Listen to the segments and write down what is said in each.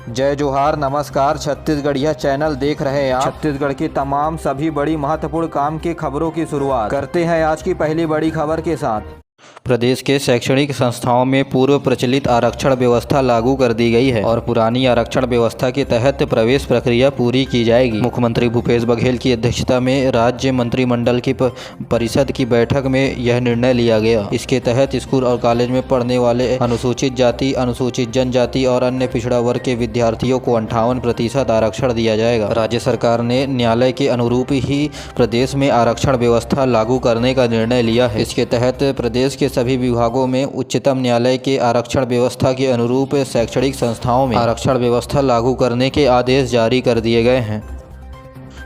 जय जोहार, नमस्कार। छत्तीसगढ़िया चैनल देख रहे हैं आप। छत्तीसगढ़ की तमाम सभी बड़ी महत्वपूर्ण काम की खबरों की शुरुआत करते हैं आज की पहली बड़ी खबर के साथ। प्रदेश के शैक्षणिक संस्थाओं में पूर्व प्रचलित आरक्षण व्यवस्था लागू कर दी गई है और पुरानी आरक्षण व्यवस्था के तहत प्रवेश प्रक्रिया पूरी की जाएगी। मुख्यमंत्री भूपेश बघेल की अध्यक्षता में राज्य मंत्रिमंडल की परिषद की बैठक में यह निर्णय लिया गया। इसके तहत स्कूल और कॉलेज में पढ़ने वाले अनुसूचित जाति, अनुसूचित जनजाति और अन्य पिछड़ा वर्ग के विद्यार्थियों को 58% आरक्षण दिया जाएगा। राज्य सरकार ने न्यायालय के अनुरूप ही प्रदेश में आरक्षण व्यवस्था लागू करने का निर्णय लिया है। इसके तहत प्रदेश के सभी विभागों में उच्चतम न्यायालय के आरक्षण व्यवस्था के अनुरूप शैक्षणिक संस्थाओं में आरक्षण व्यवस्था लागू करने के आदेश जारी कर दिए गए हैं।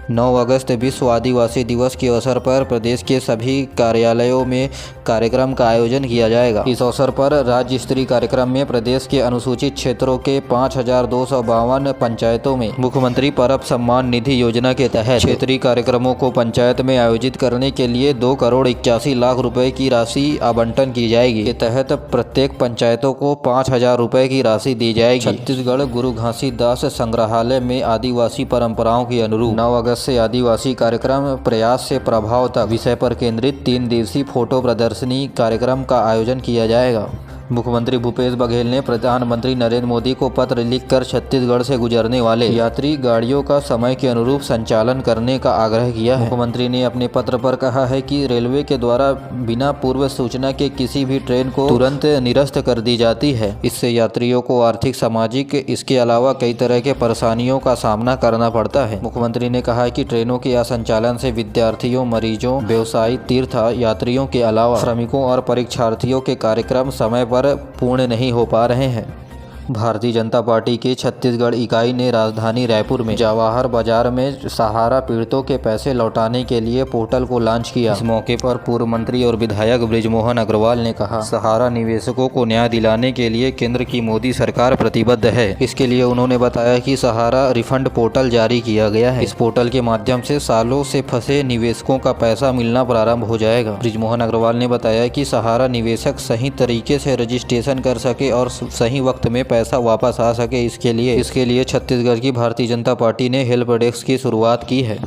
9 अगस्त विश्व आदिवासी दिवस के अवसर पर प्रदेश के सभी कार्यालयों में कार्यक्रम का आयोजन किया जाएगा। इस अवसर पर राज्य स्तरीय कार्यक्रम में प्रदेश के अनुसूचित क्षेत्रों के 5252 पंचायतों में मुख्यमंत्री परब सम्मान निधि योजना के तहत क्षेत्रीय कार्यक्रमों को पंचायत में आयोजित करने के लिए 2,81,00,000 रुपए की राशि आवंटन की जाएगी। के तहत प्रत्येक पंचायतों को 5,000 रुपए की राशि दी जाएगी। छत्तीसगढ़ गुरु घासीदास संग्रहालय में आदिवासी परंपराओं के अनुरूप 9 अगस्त से आदिवासी कार्यक्रम प्रयास से प्रभाव तक विषय पर केंद्रित 3 दिवसीय फोटो प्रदर्शनी कार्यक्रम का आयोजन किया जाएगा। मुख्यमंत्री भूपेश बघेल ने प्रधानमंत्री नरेंद्र मोदी को पत्र लिखकर छत्तीसगढ़ से गुजरने वाले यात्री गाड़ियों का समय के अनुरूप संचालन करने का आग्रह किया है। मुख्यमंत्री ने अपने पत्र पर कहा है कि रेलवे के द्वारा बिना पूर्व सूचना के किसी भी ट्रेन को तुरंत निरस्त कर दी जाती है। इससे यात्रियों को आर्थिक, सामाजिक, इसके अलावा कई तरह के परेशानियों का सामना करना पड़ता है। मुख्यमंत्री ने कहा कि ट्रेनों के असंचालन से विद्यार्थियों, मरीजों, व्यवसायी, तीर्थ यात्रियों के अलावा श्रमिकों और परीक्षार्थियों के कार्यक्रम समय पर पूर्ण नहीं हो पा रहे हैं। भारतीय जनता पार्टी की छत्तीसगढ़ इकाई ने राजधानी रायपुर में जवाहर बाजार में सहारा पीड़ितों के पैसे लौटाने के लिए पोर्टल को लॉन्च किया। इस मौके पर पूर्व मंत्री और विधायक बृजमोहन अग्रवाल ने कहा, सहारा निवेशकों को न्याय दिलाने के लिए केंद्र की मोदी सरकार प्रतिबद्ध है। इसके लिए उन्होंने बताया कि सहारा रिफंड पोर्टल जारी किया गया है। इस पोर्टल के माध्यम से सालों से फंसे निवेशकों का पैसा मिलना प्रारंभ हो जाएगा। बृजमोहन अग्रवाल ने बताया कि सहारा निवेशक सही तरीके से रजिस्ट्रेशन कर सके और सही वक्त में पैसा वापस आ सके, इसके लिए छत्तीसगढ़ की भारतीय जनता पार्टी ने हेल्प डेस्क की शुरुआत की है।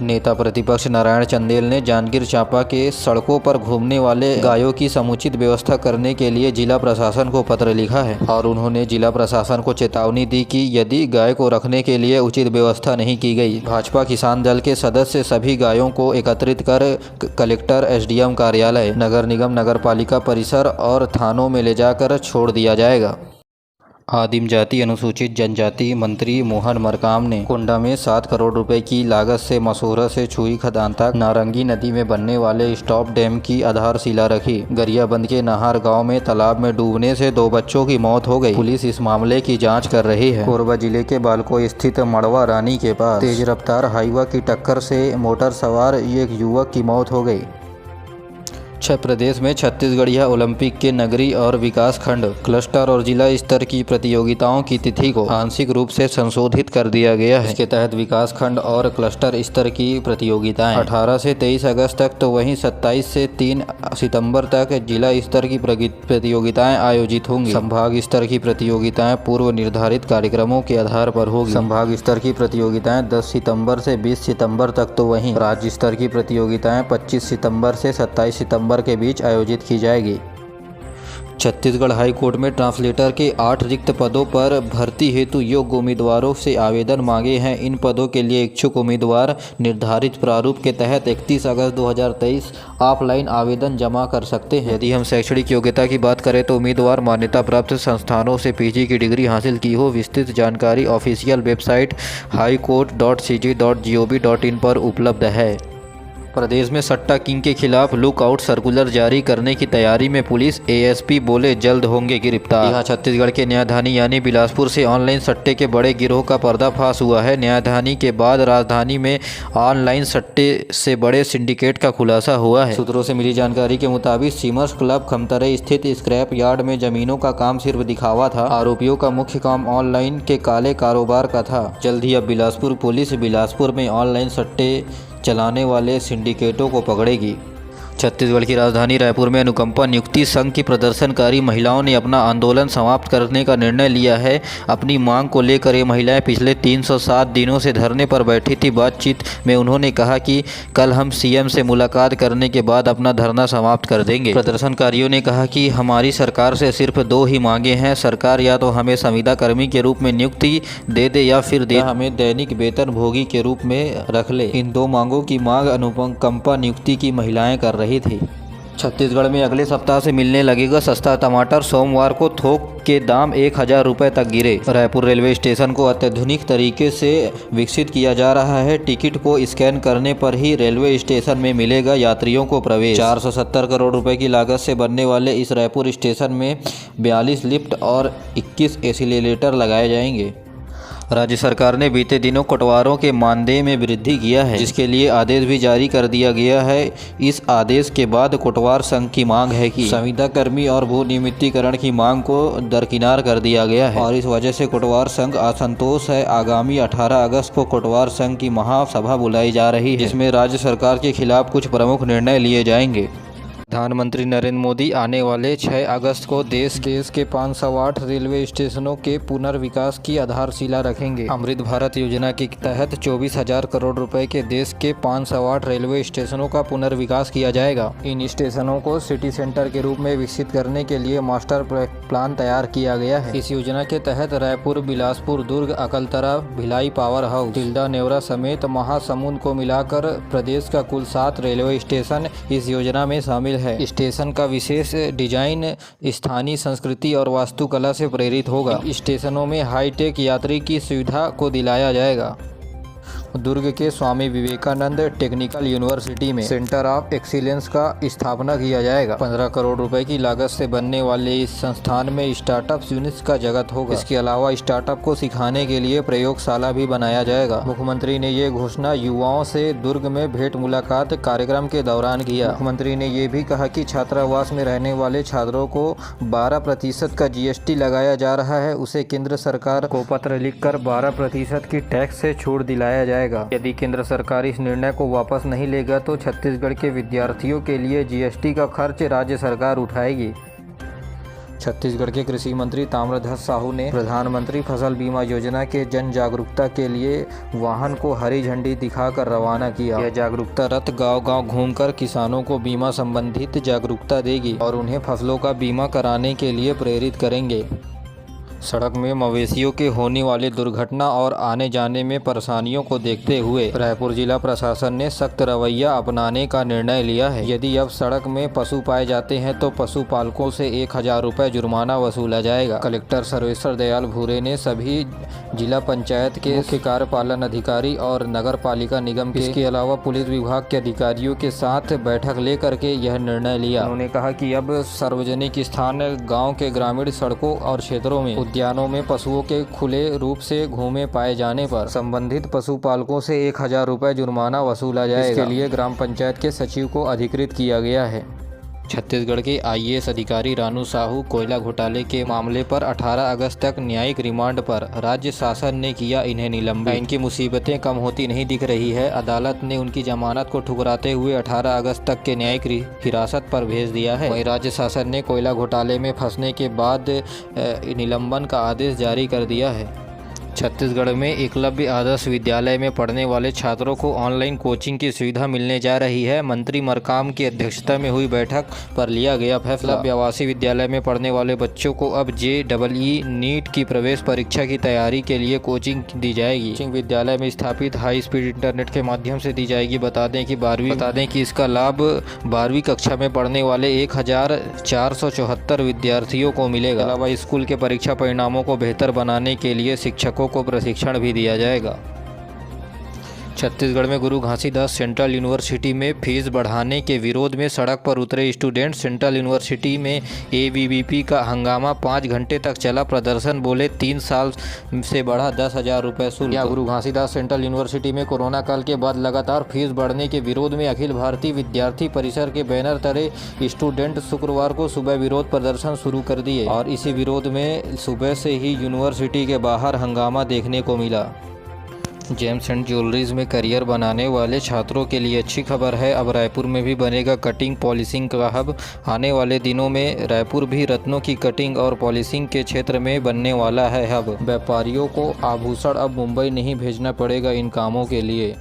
नेता प्रतिपक्ष नारायण चंदेल ने जांजगीर चांपा के सड़कों पर घूमने वाले गायों की समुचित व्यवस्था करने के लिए जिला प्रशासन को पत्र लिखा है और उन्होंने जिला प्रशासन को चेतावनी दी कि यदि गाय को रखने के लिए उचित व्यवस्था नहीं की गई, भाजपा किसान दल के सदस्य सभी गायों को एकत्रित कर कलेक्टर, SDM कार्यालय, नगर निगम, नगर पालिका परिसर और थानों में ले जाकर छोड़ दिया जाएगा। आदिम जाति अनुसूचित जनजाति मंत्री मोहन मरकाम ने कोंडा में 7 करोड़ रुपए की लागत से मसोहरा से छुई खदान तक नारंगी नदी में बनने वाले स्टॉप डैम की आधारशिला रखी। गरियाबंद के नाहर गांव में तालाब में डूबने से 2 बच्चों की मौत हो गई। पुलिस इस मामले की जांच कर रही है। कोरबा जिले के बालको स्थित मड़वा रानी के पास तेज रफ्तार हाईवा की टक्कर से मोटर सवार एक युवक की मौत हो गई। प्रदेश में छत्तीसगढ़िया ओलंपिक के नगरीय और विकास खंड, क्लस्टर और जिला स्तर की प्रतियोगिताओं की तिथि को आंशिक रूप से संशोधित कर दिया गया है। इसके तहत विकास खंड और क्लस्टर स्तर की प्रतियोगिताएं 18 से 23 अगस्त तक तो वहीं 27 से 3 सितंबर तक जिला स्तर की प्रतियोगिताएं आयोजित होंगी। संभाग स्तर की प्रतियोगिताएं पूर्व निर्धारित कार्यक्रमों के आधार पर होगी। संभाग स्तर की प्रतियोगिताएं 10 सितंबर से 20 सितंबर तक तो वहीं राज्य स्तर की प्रतियोगिताएं 25 सितंबर से 27 सितंबर के बीच आयोजित की जाएगी। छत्तीसगढ़ हाई कोर्ट में ट्रांसलेटर के 8 रिक्त पदों पर भर्ती हेतु योग्य उम्मीदवारों से आवेदन मांगे हैं। इन पदों के लिए इच्छुक उम्मीदवार निर्धारित प्रारूप के तहत 31 अगस्त 2023 ऑफलाइन आवेदन जमा कर सकते हैं। यदि हम शैक्षणिक योग्यता की बात करें तो उम्मीदवार मान्यता प्राप्त संस्थानों से PG की डिग्री हासिल की हो। विस्तृत जानकारी ऑफिशियल वेबसाइट highcourt.cj.gov.in पर उपलब्ध है। प्रदेश में सट्टा किंग के खिलाफ लुकआउट सर्कुलर जारी करने की तैयारी में पुलिस। ASP बोले जल्द होंगे गिरफ्तार। यहाँ छत्तीसगढ़ के न्यायधानी यानी बिलासपुर से ऑनलाइन सट्टे के बड़े गिरोह का पर्दाफाश हुआ है। न्यायधानी के बाद राजधानी में ऑनलाइन सट्टे से बड़े सिंडिकेट का खुलासा हुआ है। सूत्रों से मिली जानकारी के मुताबिक सीमर्स क्लब खमतराई स्थित स्क्रैप यार्ड में जमीनों का काम सिर्फ दिखावा था। आरोपियों का मुख्य काम ऑनलाइन के काले कारोबार का था। जल्द ही अब बिलासपुर पुलिस बिलासपुर में ऑनलाइन सट्टे चलाने वाले सिंडिकेटों को पकड़ेगी। छत्तीसगढ़ की राजधानी रायपुर में अनुकंपा नियुक्ति संघ की प्रदर्शनकारी महिलाओं ने अपना आंदोलन समाप्त करने का निर्णय लिया है। अपनी मांग को लेकर ये महिलाएं पिछले 307 दिनों से धरने पर बैठी थी। बातचीत में उन्होंने कहा कि कल हम सीएम से मुलाकात करने के बाद अपना धरना समाप्त कर देंगे। प्रदर्शनकारियों ने कहा कि हमारी सरकार से सिर्फ 2 ही मांगे हैं। सरकार या तो हमें संविदा कर्मी के रूप में नियुक्ति दे दे या फिर हमें दैनिक वेतन भोगी के रूप में रख ले। इन 2 मांगों की मांग अनुकंपा नियुक्ति की महिलाएं कर रही थी। छत्तीसगढ़ में अगले सप्ताह से मिलने लगेगा सस्ता टमाटर। सोमवार को थोक के दाम 1000 रुपये तक गिरे। रायपुर रेलवे स्टेशन को अत्याधुनिक तरीके से विकसित किया जा रहा है। टिकट को स्कैन करने पर ही रेलवे स्टेशन में मिलेगा यात्रियों को प्रवेश। 470 करोड़ रुपए की लागत से बनने वाले इस रायपुर स्टेशन में 42 लिफ्ट और 21 एस्केलेटर लगाए जाएंगे। राज्य सरकार ने बीते दिनों कोटवारों के मानदेय में वृद्धि किया है, जिसके लिए आदेश भी जारी कर दिया गया है। इस आदेश के बाद कोटवार संघ की मांग है कि संविदा कर्मी और भू नियमितीकरण की मांग को दरकिनार कर दिया गया है और इस वजह से कोटवार संघ असंतोष है। आगामी 18 अगस्त को कोटवार संघ की महासभा बुलाई जा रही है, जिसमें राज्य सरकार के खिलाफ कुछ प्रमुख निर्णय लिए जाएंगे। प्रधानमंत्री नरेंद्र मोदी आने वाले 6 अगस्त को देश के 508 रेलवे स्टेशनों के पुनर्विकास की आधारशिला रखेंगे। अमृत भारत योजना के तहत 24,000 करोड़ रुपए के देश के 508 रेलवे स्टेशनों का पुनर्विकास किया जाएगा। इन स्टेशनों को सिटी सेंटर के रूप में विकसित करने के लिए मास्टर प्लान तैयार किया गया है। इस योजना के तहत रायपुर, बिलासपुर, दुर्ग, अकलतरा, भिलाई पावर हाउस, तिल्दा, नेवरा समेत महासमुंद को मिलाकर प्रदेश का कुल 7 रेलवे स्टेशन इस योजना में शामिल है। स्टेशन का विशेष डिजाइन स्थानीय संस्कृति और वास्तुकला से प्रेरित होगा। स्टेशनों में हाईटेक यात्री की सुविधा को दिलाया जाएगा। दुर्ग के स्वामी विवेकानंद टेक्निकल यूनिवर्सिटी में सेंटर ऑफ एक्सीलेंस का स्थापना किया जाएगा। 15 करोड़ रुपए की लागत से बनने वाले इस संस्थान में स्टार्टअप यूनिट्स का जगत होगा। इसके अलावा स्टार्टअप को सिखाने के लिए प्रयोगशाला भी बनाया जाएगा। मुख्यमंत्री ने ये घोषणा युवाओं से दुर्ग में भेंट मुलाकात कार्यक्रम के दौरान किया। मुख्यमंत्री ने ये भी कहा कि छात्रावास में रहने वाले छात्रों को 12% का GST लगाया जा रहा है, उसे केंद्र सरकार को पत्र लिखकर 12% की टैक्स से छूट दिलाया जाएगा। यदि केंद्र सरकार इस निर्णय को वापस नहीं लेगा तो छत्तीसगढ़ के विद्यार्थियों के लिए GST का खर्च राज्य सरकार उठाएगी। छत्तीसगढ़ के कृषि मंत्री ताम्रध्वज साहू ने प्रधानमंत्री फसल बीमा योजना के जन जागरूकता के लिए वाहन को हरी झंडी दिखाकर रवाना किया। यह जागरूकता रथ गांव-गांव घूमकर किसानों को बीमा संबंधित जागरूकता देगी और उन्हें फसलों का बीमा कराने के लिए प्रेरित करेंगे। सड़क में मवेशियों के होने वाली दुर्घटना और आने जाने में परेशानियों को देखते हुए रायपुर जिला प्रशासन ने सख्त रवैया अपनाने का निर्णय लिया है। यदि अब सड़क में पशु पाए जाते हैं तो पशुपालकों से 1000 रुपये जुर्माना वसूला जाएगा। कलेक्टर सर्वेश्वर दयाल भूरे ने सभी जिला पंचायत के मुख्य कार्यपालन अधिकारी और नगर पालिका निगम के इसके अलावा पुलिस विभाग के अधिकारियों के साथ बैठक लेकर के यह निर्णय लिया। उन्होंने कहा कि अब सार्वजनिक स्थान, गाँव के ग्रामीण सड़कों और क्षेत्रों में, उद्यानों में पशुओं के खुले रूप से घूमे पाए जाने पर संबंधित पशुपालकों से 1000 रुपये जुर्माना वसूला जाएगा। इसके लिए ग्राम पंचायत के सचिव को अधिकृत किया गया है। छत्तीसगढ़ के IAS अधिकारी रानू साहू कोयला घोटाले के मामले पर 18 अगस्त तक न्यायिक रिमांड पर राज्य शासन ने किया इन्हें निलंबित। इनकी मुसीबतें कम होती नहीं दिख रही है। अदालत ने उनकी जमानत को ठुकराते हुए 18 अगस्त तक के न्यायिक हिरासत पर भेज दिया है। वहीं राज्य शासन ने कोयला घोटाले में फंसने के बाद निलंबन का आदेश जारी कर दिया है। छत्तीसगढ़ में एकलव्य आदर्श विद्यालय में पढ़ने वाले छात्रों को ऑनलाइन कोचिंग की सुविधा मिलने जा रही है। मंत्री मरकाम की अध्यक्षता में हुई बैठक पर लिया गया फैसला। आवासीय विद्यालय में पढ़ने वाले बच्चों को अब JEE नीट की प्रवेश परीक्षा की तैयारी के लिए कोचिंग दी जाएगी। कोचिंग विद्यालय में स्थापित हाई स्पीड इंटरनेट के माध्यम से दी जाएगी। बता दें कि इसका लाभ 12वीं कक्षा में पढ़ने वाले 1474 विद्यार्थियों को मिलेगा। अलावा स्कूल के परीक्षा परिणामों को बेहतर बनाने के लिए शिक्षकों को प्रशिक्षण भी दिया जाएगा। छत्तीसगढ़ में गुरु घासीदास सेंट्रल यूनिवर्सिटी में फीस बढ़ाने के विरोध में सड़क पर उतरे स्टूडेंट। सेंट्रल यूनिवर्सिटी में ABVP का हंगामा 5 घंटे तक चला। प्रदर्शन बोले 3 साल से बढ़ा 10,000 रुपये शुल्क। गुरु घासीदास सेंट्रल यूनिवर्सिटी में कोरोना काल के बाद लगातार फीस बढ़ने के विरोध में अखिल भारतीय विद्यार्थी परिषद के बैनर तले स्टूडेंट शुक्रवार को सुबह विरोध प्रदर्शन शुरू कर दिए और इसी विरोध में सुबह से ही यूनिवर्सिटी के बाहर हंगामा देखने को मिला। जेम्स एंड ज्वेलरीज में करियर बनाने वाले छात्रों के लिए अच्छी खबर है। अब रायपुर में भी बनेगा कटिंग पॉलिशिंग का हब। आने वाले दिनों में रायपुर भी रत्नों की कटिंग और पॉलिशिंग के क्षेत्र में बनने वाला है हब। व्यापारियों को आभूषण अब मुंबई नहीं भेजना पड़ेगा इन कामों के लिए।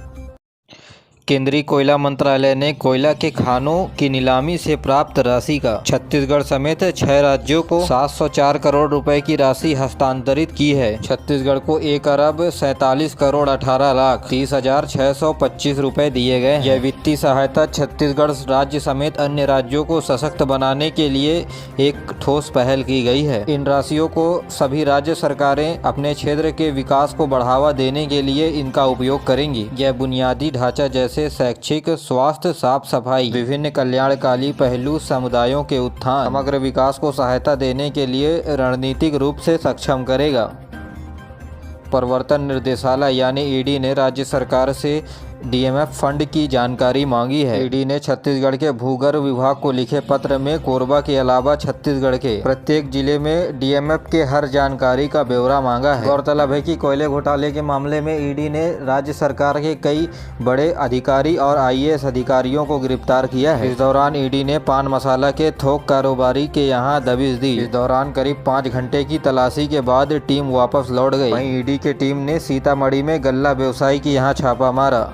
केंद्रीय कोयला मंत्रालय ने कोयला के खानों की नीलामी से प्राप्त राशि का छत्तीसगढ़ समेत 6 राज्यों को 704 करोड़ रुपए की राशि हस्तांतरित की है। छत्तीसगढ़ को 1 अरब 47 करोड़ 18 लाख 30,625 रुपए दिए गए। यह वित्तीय सहायता छत्तीसगढ़ राज्य समेत अन्य राज्यों को सशक्त बनाने के लिए एक ठोस पहल की गई है। इन राशियों को सभी राज्य सरकारें अपने क्षेत्र के विकास को बढ़ावा देने के लिए इनका उपयोग करेंगी। यह बुनियादी ढांचा जैसे शैक्षिक, स्वास्थ्य, साफ सफाई, विभिन्न कल्याणकारी पहलू, समुदायों के उत्थान, समग्र विकास को सहायता देने के लिए रणनीतिक रूप से सक्षम करेगा। प्रवर्तन निर्देशालय यानी ईडी ने राज्य सरकार से डीएमएफ फंड की जानकारी मांगी है। ईडी ने छत्तीसगढ़ के भूगर्भ विभाग को लिखे पत्र में कोरबा के अलावा छत्तीसगढ़ के प्रत्येक जिले में डीएमएफ के हर जानकारी का ब्यौरा मांगा है। गौरतलब है कि कोयले घोटाले के मामले में ईडी ने राज्य सरकार के कई बड़े अधिकारी और आईएएस अधिकारियों को गिरफ्तार किया है। इस दौरान ईडी ने पान मसाला के थोक कारोबारी के यहाँ दबिश दी। इस दौरान करीब 5 घंटे की तलाशी के बाद टीम वापस लौट गई। वहीं ईडी की टीम ने सीतामढ़ी में गल्ला व्यवसायी के यहाँ छापा मारा।